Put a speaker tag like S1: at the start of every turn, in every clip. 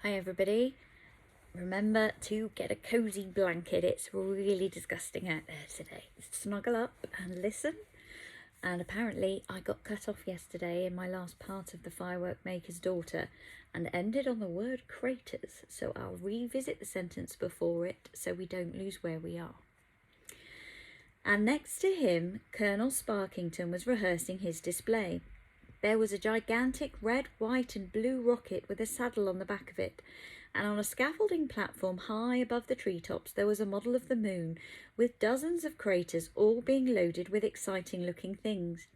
S1: Hi everybody. Remember to get a cozy blanket. It's really disgusting out there today. Snuggle up and listen. And apparently I got cut off yesterday in my last part of The Firework Maker's Daughter and ended on the word craters. So I'll revisit the sentence before it so we don't lose where we are. And next to him, Colonel Sparkington was rehearsing his display. There was a gigantic red, white and blue rocket with a saddle on the back of it, and on a scaffolding platform high above the treetops there was a model of the moon with dozens of craters all being loaded with exciting looking things.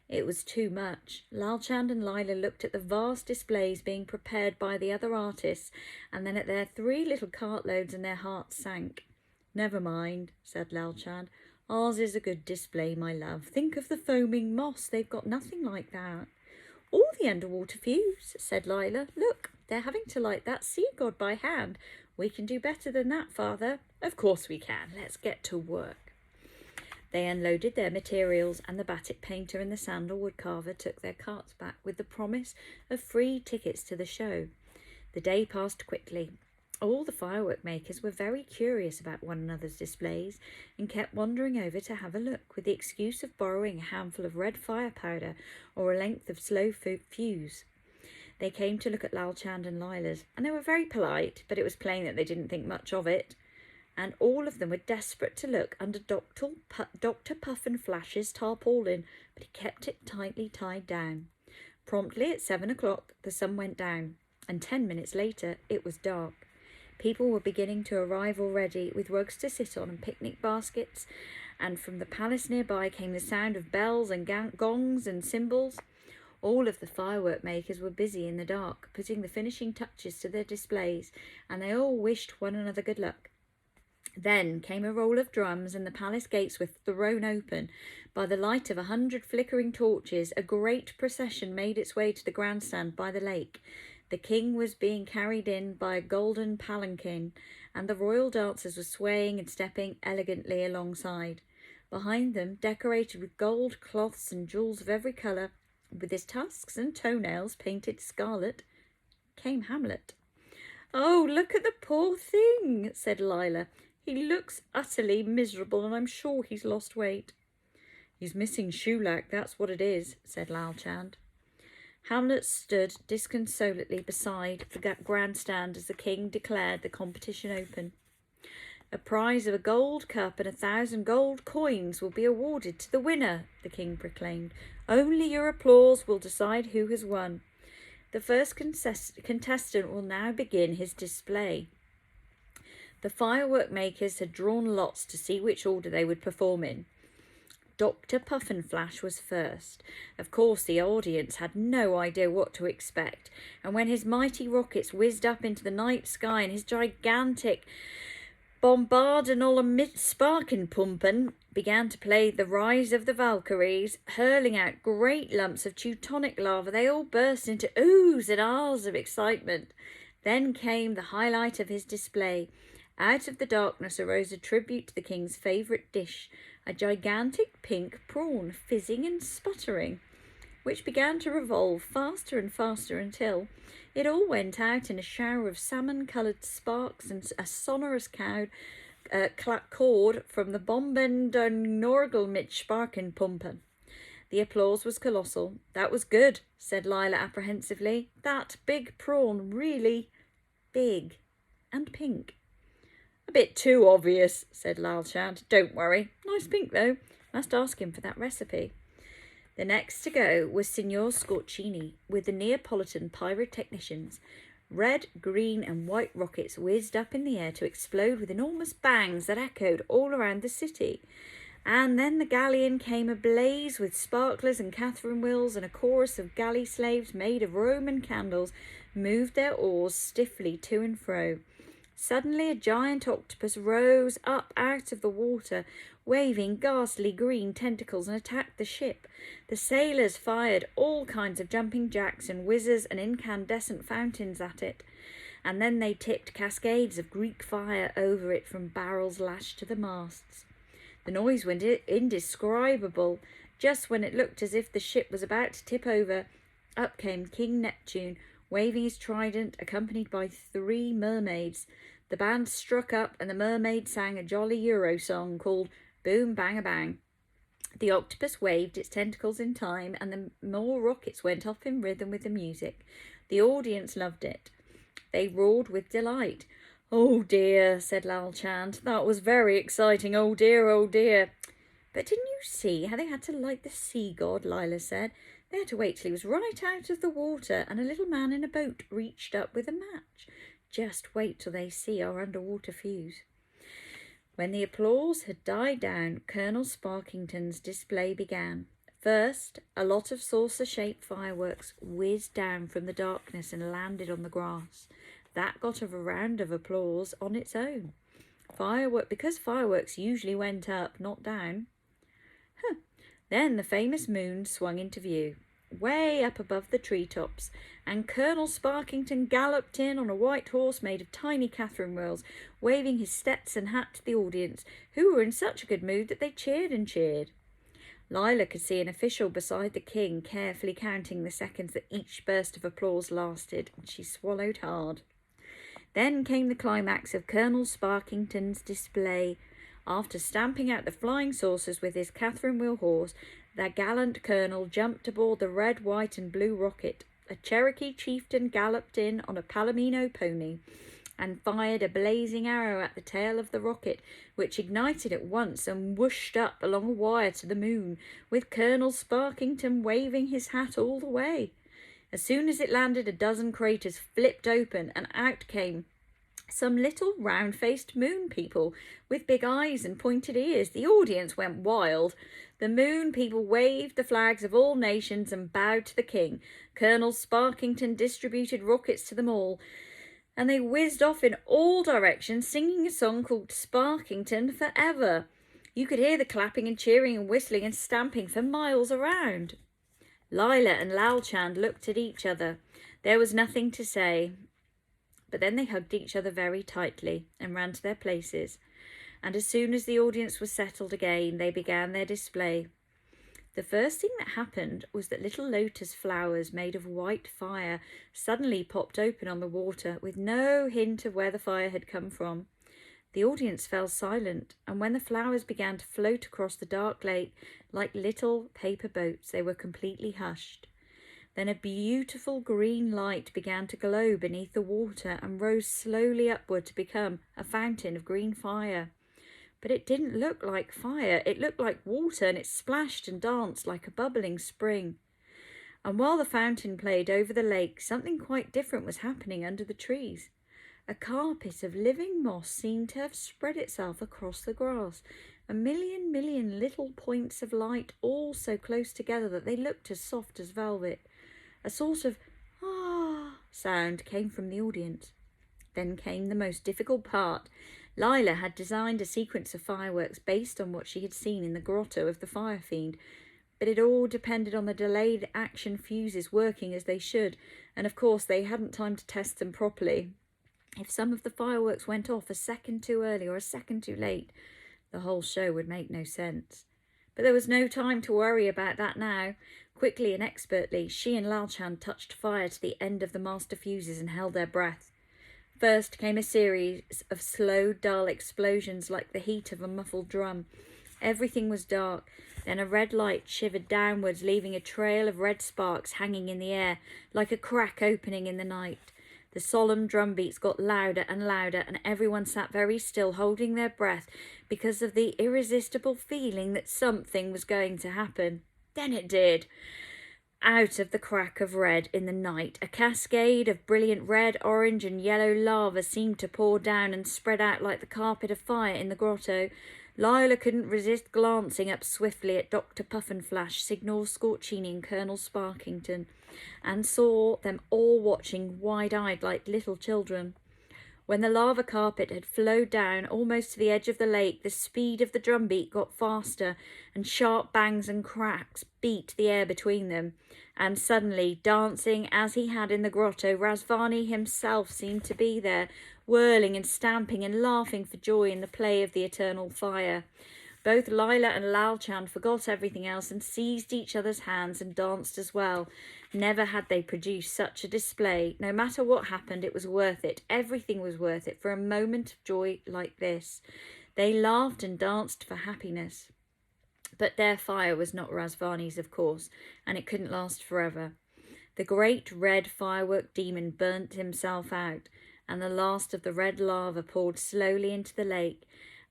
S1: It was too much. Lal Chand and Lila looked at the vast displays being prepared by the other artists and then at their 3 little cartloads and their hearts sank. "Never mind," said Lal Chand. "Ours is a good display, my love. Think of the foaming moss. They've got nothing like that." "Or the underwater fuse," said Lila. "Look, they're having to light that sea god by hand. We can do better than that, Father." "Of course we can. Let's get to work." They unloaded their materials and the batik painter and the sandalwood carver took their carts back with the promise of free tickets to the show. The day passed quickly. All the firework makers were very curious about one another's displays and kept wandering over to have a look with the excuse of borrowing a handful of red fire powder or a length of slow fuse. They came to look at Lal Chand and Lila's and they were very polite, but it was plain that they didn't think much of it. And all of them were desperate to look under Dr. Puff and Flash's tarpaulin, but he kept it tightly tied down. Promptly at 7 o'clock the sun went down, and 10 minutes later it was dark. People were beginning to arrive already, with rugs to sit on and picnic baskets, and from the palace nearby came the sound of bells and gongs and cymbals. All of the firework makers were busy in the dark, putting the finishing touches to their displays, and they all wished one another good luck. Then came a roll of drums, and the palace gates were thrown open. By the light of 100 flickering torches, a great procession made its way to the grandstand by the lake. The king was being carried in by a golden palanquin, and the royal dancers were swaying and stepping elegantly alongside. Behind them, decorated with gold cloths and jewels of every colour, with his tusks and toenails painted scarlet, came Hamlet. "Oh, look at the poor thing," said Lila. "He looks utterly miserable, and I'm sure he's lost weight." "He's missing shoelack, that's what it is," said Lal Chand. Hamlet stood disconsolately beside the grandstand as the king declared the competition open. "A prize of a gold cup and 1,000 gold coins will be awarded to the winner," the king proclaimed. "Only your applause will decide who has won. The first contestant will now begin his display." The firework makers had drawn lots to see which order they would perform in. Dr. Puffnflash was first. Of course, the audience had no idea what to expect, and when his mighty rockets whizzed up into the night sky and his gigantic Bombardenolem Sparkenpumpen began to play The Rise of the Valkyries, hurling out great lumps of Teutonic lava, they all burst into oohs and ahs of excitement. Then came the highlight of his display. Out of the darkness arose a tribute to the king's favourite dish, a gigantic pink prawn, fizzing and sputtering, which began to revolve faster and faster until it all went out in a shower of salmon-coloured sparks and a sonorous chord from the Bombendernorgelmitsparkenpumpen. The applause was colossal. "That was good," said Lila apprehensively. "That big prawn, really big and pink." "A bit too obvious," said Lal Chand. "Don't worry. Nice pink, though. Must ask him for that recipe." The next to go was Signor Scorchini with the Neapolitan pyrotechnicians. Red, green and white rockets whizzed up in the air to explode with enormous bangs that echoed all around the city. And then the galleon came ablaze with sparklers and Catherine wheels, and a chorus of galley slaves made of Roman candles moved their oars stiffly to and fro. Suddenly a giant octopus rose up out of the water, waving ghastly green tentacles, and attacked the ship. The sailors fired all kinds of jumping jacks and whizzers and incandescent fountains at it, and then they tipped cascades of Greek fire over it from barrels lashed to the masts. The noise was indescribable. Just when it looked as if the ship was about to tip over, up came King Neptune, waving his trident, accompanied by 3 mermaids. The band struck up and the mermaid sang a jolly Euro song called Boom Bang a Bang. The octopus waved its tentacles in time and the more rockets went off in rhythm with the music. The audience loved it. They roared with delight. "Oh dear," said Lal Chand, "that was very exciting. Oh dear, oh dear." "But didn't you see how they had to light the sea god?" Lila said. "They had to wait till he was right out of the water and a little man in a boat reached up with a match. Just wait till they see our underwater fuse." When the applause had died down, Colonel Sparkington's display began. First, a lot of saucer-shaped fireworks whizzed down from the darkness and landed on the grass. That got a round of applause on its own. Because fireworks usually went up, not down. Then the famous moon swung into view, way up above the treetops, and Colonel Sparkington galloped in on a white horse made of tiny Catherine wheels, waving his Stetson hat to the audience, who were in such a good mood that they cheered and cheered. Lila could see an official beside the king carefully counting the seconds that each burst of applause lasted, and she swallowed hard. Then came the climax of Colonel Sparkington's display. After stamping out the flying saucers with his Catherine wheel horse, the gallant colonel jumped aboard the red, white and blue rocket. A Cherokee chieftain galloped in on a Palomino pony and fired a blazing arrow at the tail of the rocket, which ignited at once and whooshed up along a wire to the moon, with Colonel Sparkington waving his hat all the way. As soon as it landed, a dozen craters flipped open and out came some little round-faced moon people with big eyes and pointed ears. The audience went wild. The moon people waved the flags of all nations and bowed to the king. Colonel Sparkington distributed rockets to them all, and they whizzed off in all directions, singing a song called Sparkington Forever. You could hear the clapping and cheering and whistling and stamping for miles around. Lila and Lal Chand looked at each other. There was nothing to say. But then they hugged each other very tightly and ran to their places. And as soon as the audience was settled again, they began their display. The first thing that happened was that little lotus flowers made of white fire suddenly popped open on the water with no hint of where the fire had come from. The audience fell silent, and when the flowers began to float across the dark lake like little paper boats, they were completely hushed. Then a beautiful green light began to glow beneath the water and rose slowly upward to become a fountain of green fire. But it didn't look like fire, it looked like water, and it splashed and danced like a bubbling spring. And while the fountain played over the lake, something quite different was happening under the trees. A carpet of living moss seemed to have spread itself across the grass, a million little points of light all so close together that they looked as soft as velvet. A sort of "ah" sound came from the audience. Then came the most difficult part. Lila had designed a sequence of fireworks based on what she had seen in the grotto of the Fire Fiend, but it all depended on the delayed action fuses working as they should, and of course they hadn't time to test them properly. If some of the fireworks went off a second too early or a second too late, the whole show would make no sense. But there was no time to worry about that now. Quickly and expertly, she and Lal Chand touched fire to the end of the master fuses and held their breath. First came a series of slow, dull explosions like the heat of a muffled drum. Everything was dark. Then a red light shivered downwards, leaving a trail of red sparks hanging in the air, like a crack opening in the night. The solemn drum beats got louder and louder, and everyone sat very still, holding their breath, because of the irresistible feeling that something was going to happen. Then it did. Out of the crack of red in the night, a cascade of brilliant red, orange and yellow lava seemed to pour down and spread out like the carpet of fire in the grotto. Lila couldn't resist glancing up swiftly at Dr. Puffinflash, Signor Scorchini and Colonel Sparkington, and saw them all watching wide-eyed like little children. When the lava carpet had flowed down almost to the edge of the lake, the speed of the drumbeat got faster, and sharp bangs and cracks beat the air between them. And suddenly, dancing as he had in the grotto, Razvani himself seemed to be there, whirling and stamping and laughing for joy in the play of the eternal fire. Both Lila and Lal Chand forgot everything else and seized each other's hands and danced as well. Never had they produced such a display. No matter what happened, it was worth it. Everything was worth it for a moment of joy like this. They laughed and danced for happiness. But their fire was not Razvani's, of course, and it couldn't last forever. The great red firework demon burnt himself out, and the last of the red lava poured slowly into the lake,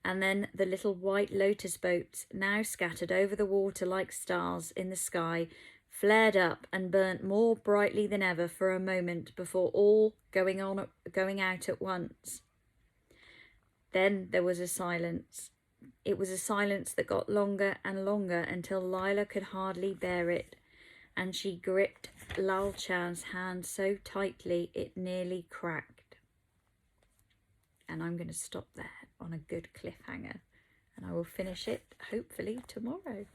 S1: and then the little white lotus boats, now scattered over the water like stars in the sky, flared up and burnt more brightly than ever for a moment before all going out at once. Then there was a silence. It was a silence that got longer and longer until Lila could hardly bear it, and she gripped Lal Chand's hand so tightly it nearly cracked. And I'm going to stop there on a good cliffhanger, and I will finish it hopefully tomorrow.